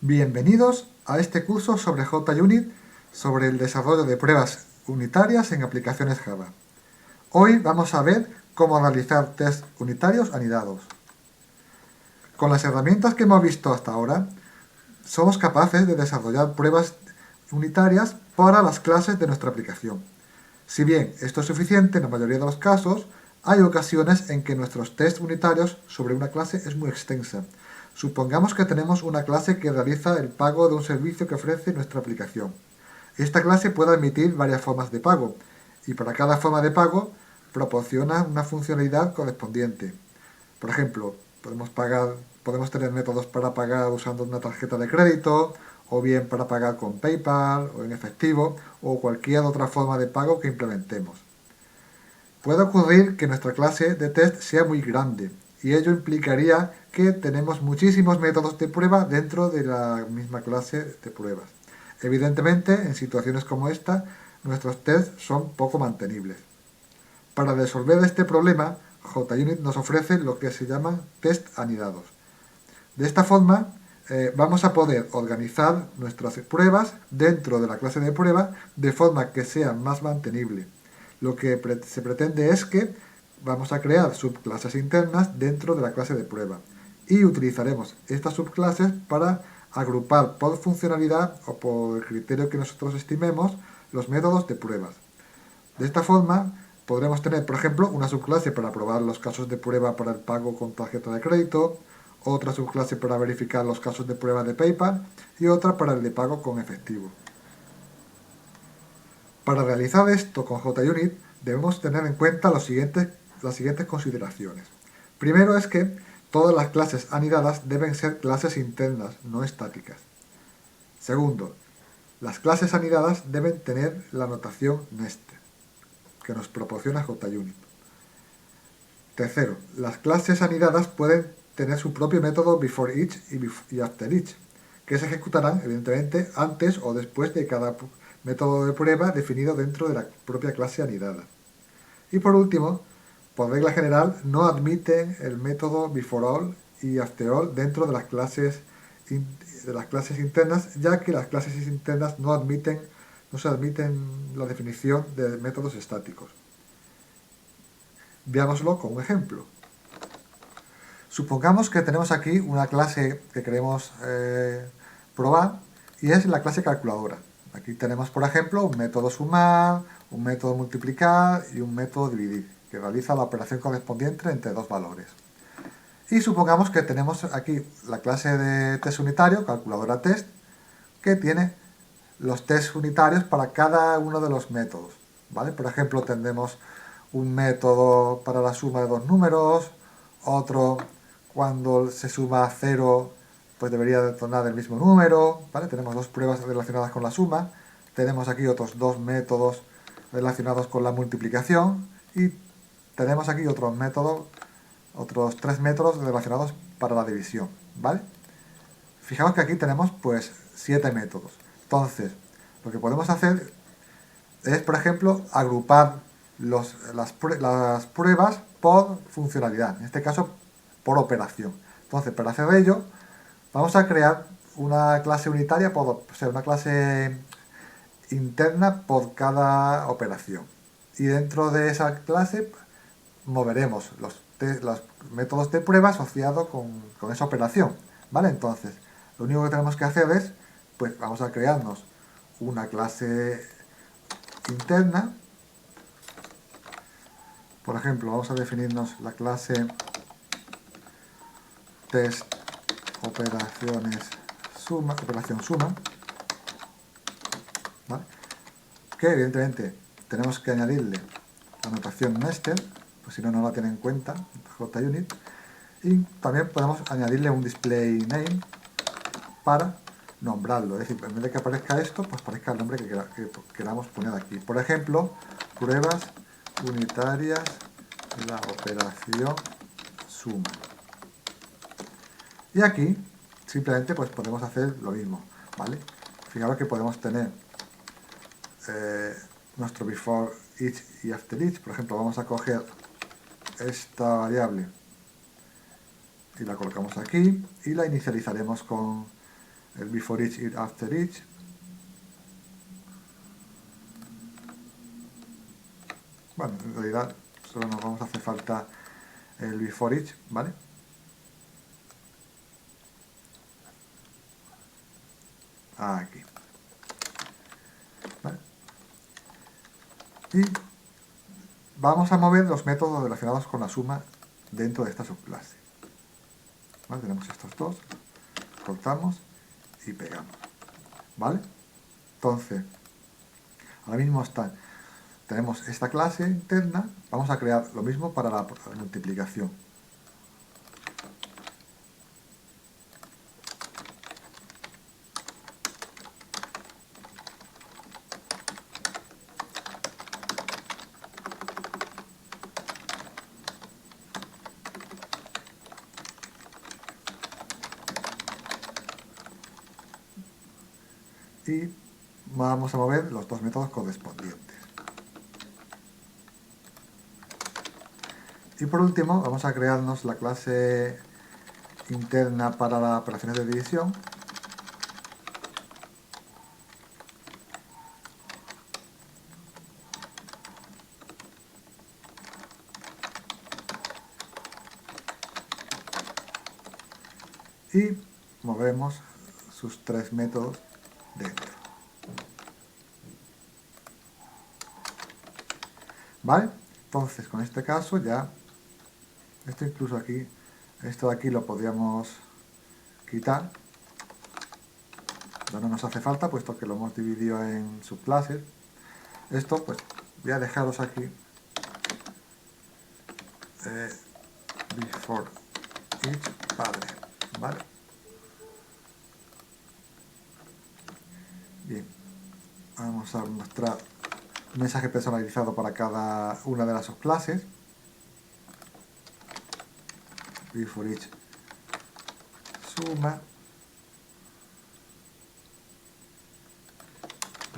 Bienvenidos a este curso sobre JUnit, sobre el desarrollo de pruebas unitarias en aplicaciones Java. Hoy vamos a ver cómo realizar test unitarios anidados. Con las herramientas que hemos visto hasta ahora, somos capaces de desarrollar pruebas unitarias para las clases de nuestra aplicación. Si bien esto es suficiente en la mayoría de los casos, hay ocasiones en que nuestros tests unitarios sobre una clase es muy extensa. Supongamos que tenemos una clase que realiza el pago de un servicio que ofrece nuestra aplicación. Esta clase puede admitir varias formas de pago, y para cada forma de pago proporciona una funcionalidad correspondiente. Por ejemplo, podemos tener métodos para pagar usando una tarjeta de crédito, o bien para pagar con PayPal o en efectivo, o cualquier otra forma de pago que implementemos. Puede ocurrir que nuestra clase de test sea muy grande, y ello implicaría que tenemos muchísimos métodos de prueba dentro de la misma clase de pruebas. Evidentemente, en situaciones como esta, nuestros tests son poco mantenibles. Para resolver este problema, JUnit nos ofrece lo que se llaman test anidados. De esta forma, vamos a poder organizar nuestras pruebas dentro de la clase de prueba de forma que sea más mantenible. Lo que se pretende es que vamos a crear subclases internas dentro de la clase de prueba y utilizaremos estas subclases para agrupar por funcionalidad o por el criterio que nosotros estimemos los métodos de pruebas. De esta forma, podremos tener, por ejemplo, una subclase para probar los casos de prueba para el pago con tarjeta de crédito, otra subclase para verificar los casos de prueba de PayPal y otra para el de pago con efectivo. Para realizar esto con JUnit debemos tener en cuenta las siguientes consideraciones. Primero es que todas las clases anidadas deben ser clases internas, no estáticas. Segundo, las clases anidadas deben tener la notación nested, que nos proporciona JUnit. Tercero, las clases anidadas pueden tener su propio método beforeEach y afterEach, que se ejecutarán, evidentemente, antes o después de cada método de prueba definido dentro de la propia clase anidada. Y por último, por regla general, no admiten el método beforeAll y afterAll dentro de las clases internas, ya que las clases internas no se admiten la definición de métodos estáticos. Veámoslo con un ejemplo. Supongamos que tenemos aquí una clase que queremos probar y es la clase calculadora. Aquí tenemos, por ejemplo, un método sumar, un método multiplicar y un método dividir, que realiza la operación correspondiente entre dos valores. Y supongamos que tenemos aquí la clase de test unitario, calculadora test, que tiene los tests unitarios para cada uno de los métodos. ¿Vale? Por ejemplo, tendremos un método para la suma de dos números, otro cuando se suma 0, pues debería detonar el mismo número, ¿vale? Tenemos dos pruebas relacionadas con la suma, tenemos aquí otros dos métodos relacionados con la multiplicación y tenemos aquí otros tres métodos relacionados para la división, ¿vale? Fijaos que aquí tenemos pues 7 métodos. Entonces, lo que podemos hacer es, por ejemplo, agrupar las pruebas por funcionalidad, en este caso por operación. Entonces, para hacer ello, vamos a crear una clase unitaria, una clase interna por cada operación. Y dentro de esa clase moveremos los métodos de prueba asociados con esa operación. ¿Vale? Entonces, lo único que tenemos que hacer es, pues vamos a crearnos una clase interna. Por ejemplo, vamos a definirnos la clase test operación suma, ¿vale? Que evidentemente tenemos que añadirle la notación nested, pues si no, no la tiene en cuenta JUnit, y también podemos añadirle un display name para nombrarlo, es decir, en vez de que aparezca esto, pues aparezca el nombre que queramos poner aquí. Por ejemplo, pruebas unitarias de la operación suma. Y aquí simplemente pues podemos hacer lo mismo, ¿vale? Fijaros que podemos tener nuestro before each y after each. Por ejemplo, vamos a coger esta variable y la colocamos aquí y la inicializaremos con el before each y after each. Bueno, en realidad solo nos vamos a hacer falta el before each, ¿vale? Aquí. ¿Vale? Y vamos a mover los métodos relacionados con la suma dentro de esta subclase. ¿Vale? Tenemos estos dos, cortamos y pegamos. ¿Vale? Entonces, ahora mismo tenemos esta clase interna, vamos a crear lo mismo para la multiplicación. Y vamos a mover los dos métodos correspondientes. Y por último vamos a crearnos la clase interna para las operaciones de división. Y movemos sus tres métodos dentro. ¿Vale? Entonces, con este caso ya, esto incluso aquí, esto de aquí lo podríamos quitar. Ya no nos hace falta, puesto que lo hemos dividido en subclases. Esto, pues, voy a dejaros aquí. Before each padre, ¿vale? Bien, vamos a mostrar un mensaje personalizado para cada una de las subclases. Before each suma,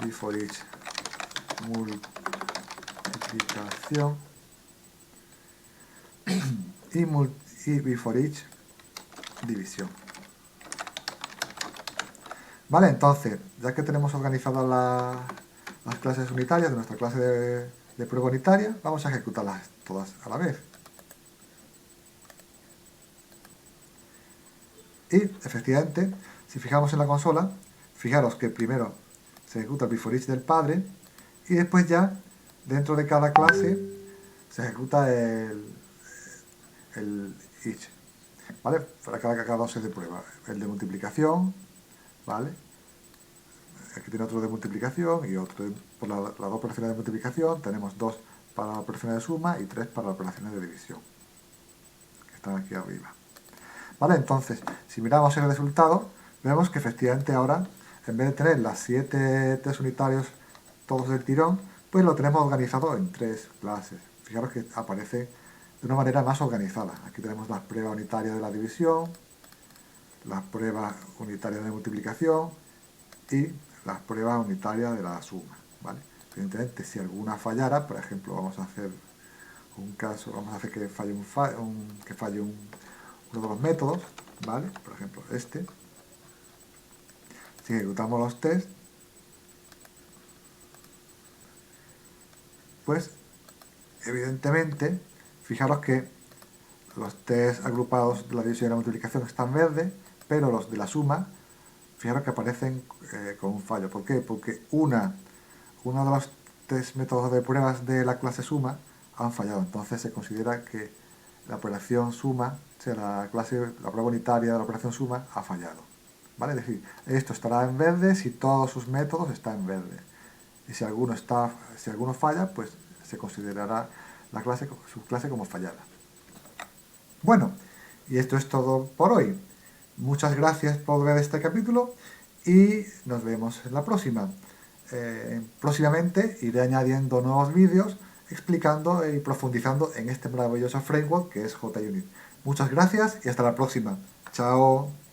before each multiplicación y before each división. Vale, entonces, ya que tenemos organizadas las clases unitarias de nuestra clase de prueba unitaria, vamos a ejecutarlas todas a la vez. Y, efectivamente, si fijamos en la consola, fijaros que primero se ejecuta el before each del padre y después ya, dentro de cada clase, se ejecuta el each, ¿vale? Para cada dos de prueba. El de multiplicación, ¿vale? Aquí tiene otro de multiplicación y otro por las dos operaciones de multiplicación. Tenemos dos para las operaciones de suma y tres para las operaciones de división, que están aquí arriba. ¿Vale? Entonces, si miramos el resultado, vemos que efectivamente ahora, en vez de tener las 7 test unitarios todos del tirón, pues lo tenemos organizado en 3 clases. Fijaros que aparece de una manera más organizada. Aquí tenemos las pruebas unitarias de la división, las pruebas unitarias de multiplicación y las pruebas unitarias de la suma, ¿vale? Evidentemente, si alguna fallara, por ejemplo, vamos a hacer un caso, vamos a hacer que falle uno de los métodos, ¿vale? Por ejemplo, este. Si ejecutamos los tests, pues, evidentemente, fijaros que los test agrupados de la división y la multiplicación están verdes, pero los de la suma, fijaros que aparecen con un fallo. ¿Por qué? Porque uno de los test métodos de pruebas de la clase suma han fallado. Entonces se considera que la operación suma, o sea, la prueba unitaria de la operación suma ha fallado. ¿Vale? Es decir, esto estará en verde si todos sus métodos están en verde. Y si alguno falla, pues se considerará la subclase como fallada. Bueno, y esto es todo por hoy. Muchas gracias por ver este capítulo y nos vemos en la próxima. Próximamente iré añadiendo nuevos vídeos explicando y profundizando en este maravilloso framework que es JUnit. Muchas gracias y hasta la próxima. Chao.